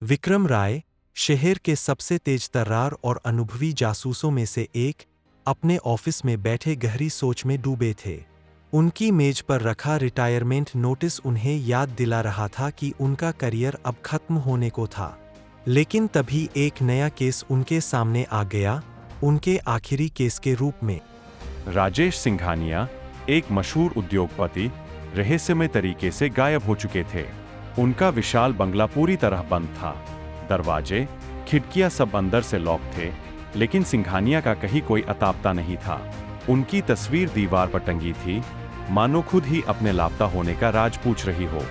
विक्रम राय, शहर के सबसे तेज-तर्रार और अनुभवी जासूसों में से एक, अपने ऑफिस में बैठे गहरी सोच में डूबे थे। उनकी मेज पर रखा रिटायरमेंट नोटिस उन्हें याद दिला रहा था कि उनका करियर अब खत्म होने को था। लेकिन तभी एक नया केस उनके सामने आ गया, उनके आखिरी केस के रूप में। राजेश सिंघानिया, एक मशहूर उद्योगपति, रहस्यमय तरीके से गायब हो चुके थे। उनका विशाल बंगला पूरी तरह बंद था। दरवाजे, खिड़कियां सब अंदर से लॉक थे, लेकिन सिंघानिया का कहीं कोई अतापता नहीं था। उनकी तस्वीर दीवार पर टंगी थी, मानो खुद ही अपने लापता होने का राज पूछ रही हो।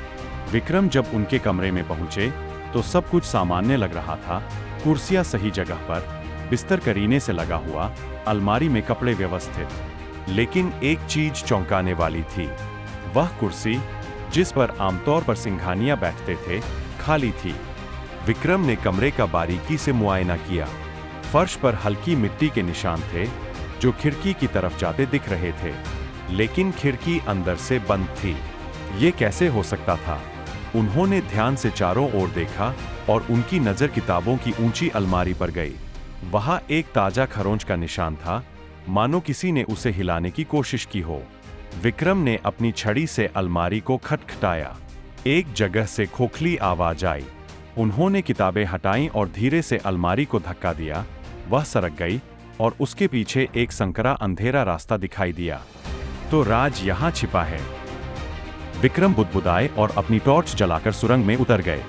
विक्रम जब उनके कमरे में पहुंचे तो सब कुछ सामान्य लग रहा था। कुर्सियां सही जगह पर, बिस्तर करीने से लगा हुआ, अलमारी में कपड़े व्यवस्थित। लेकिन एक चीज चौंकाने वाली थी। वह कुर्सी, जिस पर आमतौर पर सिंघानिया बैठते थे, खाली थी। विक्रम ने कमरे का बारीकी से मुआयना किया। फर्श पर हल्की मिट्टी के निशान थे, जो खिड़की की तरफ जाते दिख रहे थे, लेकिन खिड़की अंदर से बंद थी। ये कैसे हो सकता था? उन्होंने ध्यान से चारों ओर देखा और उनकी नजर किताबों की ऊंची अलमारी पर गई। वहां एक ताजा खरोंच का निशान था, मानो किसी ने उसे हिलाने की कोशिश की हो। विक्रम ने अपनी छड़ी से अलमारी को खटखटाया। एक जगह से खोखली आवाज आई। उन्होंने किताबें हटाईं और धीरे से अलमारी को धक्का दिया। वह सरक गई और उसके पीछे एक संकरा अंधेरा रास्ता दिखाई दिया। तो राज यहां छिपा है। विक्रम बुदबुदाए और अपनी टॉर्च जलाकर सुरंग में उतर गए।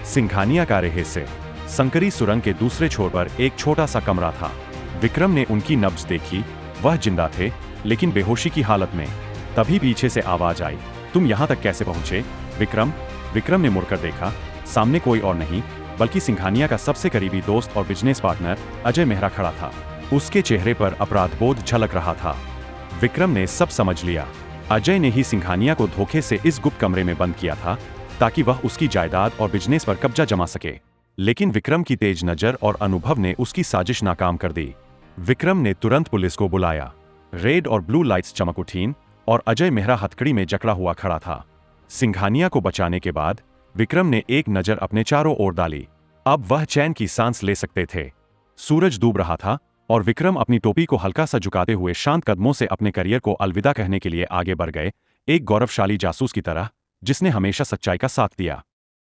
सिंघानिया का रहस्य। संकरी सुरंग के दूसरे छोर पर एक छोटा सा कमरा था। विक्रम ने उनकी नब्ज देखी। वह जिंदा थे, लेकिन बेहोशी की हालत में। तभी पीछे से आवाज आई, तुम यहां तक कैसे पहुंचे, विक्रम? विक्रम ने मुड़कर देखा। सामने कोई और नहीं, बल्कि सिंघानिया का सबसे करीबी दोस्त और बिजनेस पार्टनर अजय मेहरा खड़ा था। उसके चेहरे पर अपराधबोध झलक रहा था। विक्रम ने सब समझ लिया। अजय ने ही सिंघानिया को धोखे से इस गुप्त कमरे में बंद किया था, ताकि वह उसकी जायदाद और बिजनेस पर कब्जा जमा सके। लेकिन विक्रम की तेज नजर और अनुभव ने उसकी साजिश नाकाम कर दी। विक्रम ने तुरंत पुलिस को बुलाया। रेड और ब्लू लाइट्स चमक उठीं और अजय मेहरा हथकड़ी में जकड़ा हुआ खड़ा था। सिंघानिया को बचाने के बाद विक्रम ने एक नजर अपने चारों ओर डाली। अब वह चैन की सांस ले सकते थे। सूरज डूब रहा था और विक्रम अपनी टोपी को हल्का सा झुकाते हुए शांत कदमों से अपने करियर को अलविदा कहने के लिए आगे बढ़ गए, एक गौरवशाली जासूस की तरह, जिसने हमेशा सच्चाई का साथ दिया।